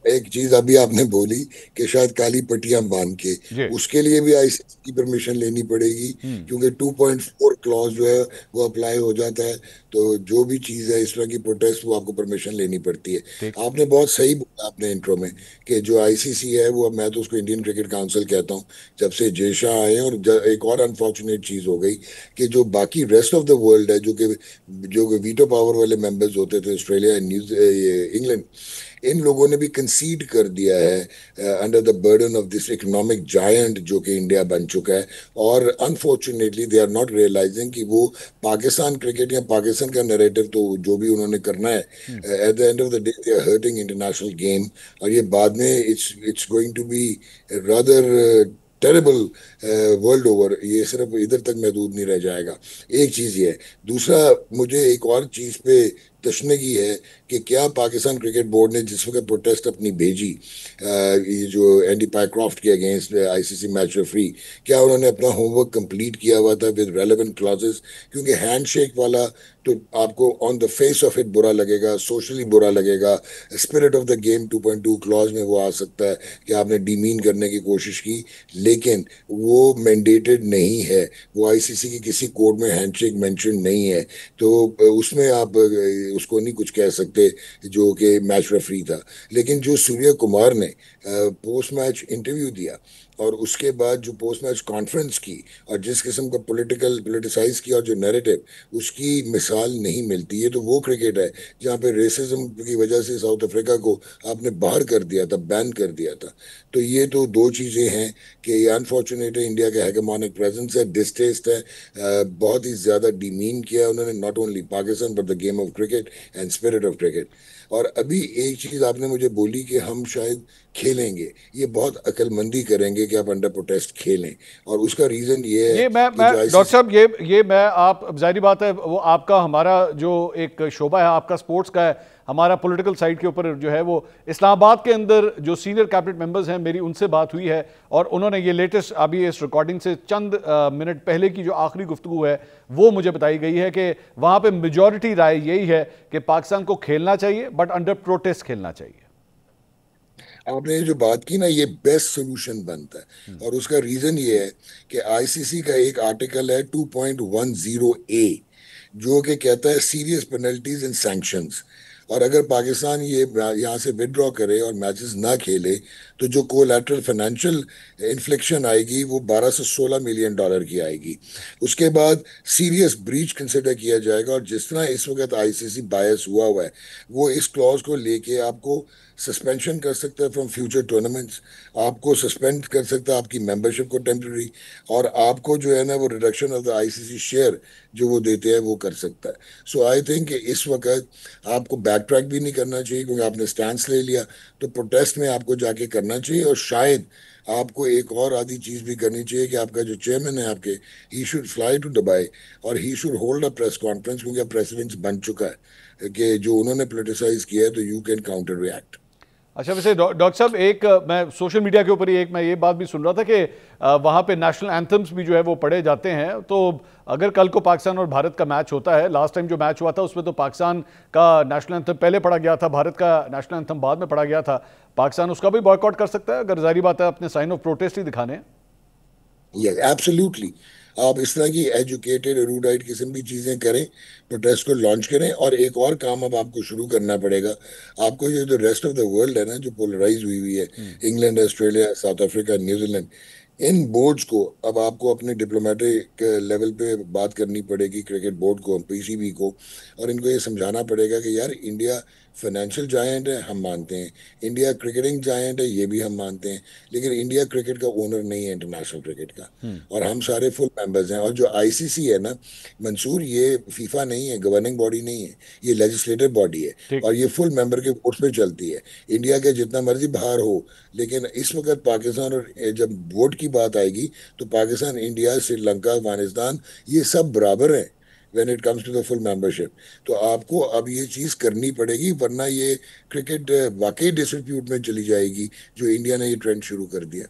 एक चीज अभी आपने बोली कि शायद काली पट्टियां बांध के, जी। उसके लिए भी आईसीसी की परमिशन लेनी पड़ेगी, हम्म। क्योंकि 2.4 क्लॉज जो है वो अप्लाई हो जाता है। तो जो भी चीज है इस तरह की प्रोटेस्ट, वो आपको परमिशन लेनी पड़ती है। ठीक। आपने बहुत सही बोला अपने इंट्रो में कि जो आईसीसी है वो, अब मैं तो उसको इंडियन क्रिकेट काउंसिल कहता हूँ, जब से जय शाह आए हैं। और एक और अनफॉर्चुनेट चीज हो गई कि जो बाकी रेस्ट ऑफ द वर्ल्ड है, जो वीटो पावर वाले मेंबर्स होते थे, ऑस्ट्रेलिया, न्यूज, इंग्लैंड, इन लोगों ने भी कंसीड कर दिया है under the burden of this economic giant जो कि इंडिया बन चुका है। और unfortunately they are not realising कि वो पाकिस्तान क्रिकेट या पाकिस्तान का नैरेटिव तो जो भी उन्होंने करना है, hmm. At the end of the day they are hurting international game. और ये बाद में it's it's going to be rather terrible world over. ये सिर्फ इधर तक महदूद नहीं रह जाएगा। एक चीज ये है। दूसरा, मुझे एक और चीज पे तशनगी है कि क्या पाकिस्तान क्रिकेट बोर्ड ने जिस वक्त प्रोटेस्ट अपनी भेजी, ये जो एंडी पायक्रॉफ्ट के अगेंस्ट आईसीसी मैच रेफरी, क्या उन्होंने अपना होमवर्क कंप्लीट किया हुआ था विद रेलेवेंट क्लॉजेस? क्योंकि हैंडशेक वाला तो आपको on the face of it बुरा लगेगा, सोशली बुरा लगेगा। Spirit of the game 2.2 clause में वो आ सकता है कि आपने डीमीन करने की कोशिश की, लेकिन वो मैंडेटेड नहीं है। वो आईसीसी की किसी कोड में हैंडशेक मेंशन नहीं है। तो उसमें आप उसको नहीं कुछ कह सकते, जो कि मैच रेफरी था। लेकिन जो सूर्य कुमार ने पोस्ट मैच इंटरव्यू दिया, और उसके बाद जो पोस्ट मैच कॉन्फ्रेंस की, और जिस किस्म का पोलिटिसाइज किया, और जो नैरेटिव, उसकी मिसाल नहीं मिलती। ये तो वो क्रिकेट है जहाँ पे रेसिज्म की वजह से साउथ अफ्रीका को आपने बाहर कर दिया था, बैन कर दिया था। तो ये तो दो चीजें हैं कि ये अनफॉर्चुनेट है, इंडिया का हेगेमोनिक प्रेजेंस है, डिस्टेस्ट है, बहुत ही ज्यादा डिमीन किया उन्होंने not only Pakistan but the game of cricket and spirit of cricket. और अभी एक चीज आपने मुझे बोली कि हम शायद खेलेंगे, ये बहुत अक्लमंदी करेंगे कि आप अंडर प्रोटेस्ट खेलें। और उसका रीजन ये है ये कि मैं जो डॉक्टर आईसीसी, साहब, ये मैं आप, जाहिर बात है वो आपका हमारा जो एक शोबा है आपका स्पोर्ट्स का है, हमारा पॉलिटिकल साइड के ऊपर जो है वो इस्लामाबाद के अंदर जो सीनियर कैबिनेट मेंबर्स हैं, मेरी उनसे बात हुई है और उन्होंने ये लेटेस्ट अभी इस रिकॉर्डिंग से चंद मिनट पहले की जो आखिरी गुफ्तगू है वो मुझे बताई गई है कि वहां पे मेजॉरिटी राय यही है कि पाकिस्तान को खेलना चाहिए बट अंडर प्रोटेस्ट खेलना चाहिए। आपने जो बात की ना, ये बेस्ट सोल्यूशन बनता है। और उसका रीजन ये है कि आईसीसी का एक आर्टिकल है 2.10 ए, जो कि कहता है सीरियस पेनल्टीज एंड सैंक्शंस। और अगर पाकिस्तान ये यहाँ से विड्रॉ करे और मैचेस ना खेले, तो जो कोलैटरल फाइनेंशियल इन्फ्लिक्शन आएगी वो 12 से 16 मिलियन डॉलर की आएगी। उसके बाद सीरियस ब्रीच कंसिडर किया जाएगा। और जिस तरह इस वक्त आईसीसी बायस हुआ हुआ है, वो इस क्लॉज को लेके आपको सस्पेंशन कर सकता है फ्रॉम फ्यूचर टूर्नामेंट्स, आपको सस्पेंड कर सकता है, आपकी मेंबरशिप को टेम्पररी, और आपको जो है ना वो reduction of the ICC share जो वो देते हैं वो कर सकता है। सो आई थिंक इस वक्त आपको बैक ट्रैक भी नहीं करना चाहिए, क्योंकि आपने स्टैंड ले लिया। तो प्रोटेस्ट में आपको जाके करना चाहिए। और शायद आपको एक और आधी चीज भी करनी चाहिए कि आपका जो चेयरमैन है आपके, he should fly to Dubai, और he should hold a press conference, क्योंकि अब प्रेसिडेंट बन चुका है कि जो उन्होंने पोलिटिसाइज किया है, तो यू कैन काउंटर रिएक्ट। अच्छा, वैसे डॉक्टर साहब एक मैं सोशल मीडिया के ऊपर ही एक मैं ये बात भी सुन रहा था कि वहाँ पे नेशनल एंथम्स भी जो है वो पढ़े जाते हैं। तो अगर कल को पाकिस्तान और भारत का मैच होता है, लास्ट टाइम जो मैच हुआ था उसमें तो पाकिस्तान का नेशनल एंथम पहले पढ़ा गया था, भारत का नेशनल एंथम बाद में पढ़ा गया था। पाकिस्तान उसका भी बॉयकॉट कर सकता है अगर जारी बात है अपने साइन ऑफ प्रोटेस्ट ही दिखाने हैं। Yes absolutely. आप इस तरह की एजुकेटेड एरुडाइट किस्म की चीजें करें, प्रोटेस्ट को लॉन्च करें। और एक और काम अब आपको शुरू करना पड़ेगा। आपको ये जो रेस्ट ऑफ द वर्ल्ड है ना, जो पोलराइज हुई हुई है, हम्म। England, Australia, South Africa, New Zealand, इन बोर्ड्स को अब आपको अपने डिप्लोमेटिक लेवल पे बात करनी पड़ेगी, क्रिकेट बोर्ड को, पीसीबी को। और इनको ये समझाना पड़ेगा कि यार, इंडिया फाइनेंशियल जायंट है, हम मानते हैं। इंडिया क्रिकेटिंग जायंट है, ये भी हम मानते हैं। लेकिन इंडिया क्रिकेट का ओनर नहीं है, इंटरनेशनल क्रिकेट का। हम्म। और हम सारे फुल मेंबर्स हैं। और जो आईसीसी है ना मंसूर, ये फीफा नहीं है, गवर्निंग बॉडी नहीं है, ये लेजिस्लेटिव बॉडी है। ठीक। और ये फुल मेंबर के वोट्स पे चलती है। इंडिया के जितना मर्जी बाहर हो, लेकिन इस वक्त पाकिस्तान, और जब वोट की बात आएगी, तो पाकिस्तान, इंडिया, श्रीलंका, अफगानिस्तान, ये सब बराबर हैं when it comes to the full membership. तो आपको अब ये चीज करनी पड़ेगी, वरना ये क्रिकेट वाकई डिसरिप्यूट में चली जाएगी, जो इंडिया ने ये ट्रेंड शुरू कर दिया।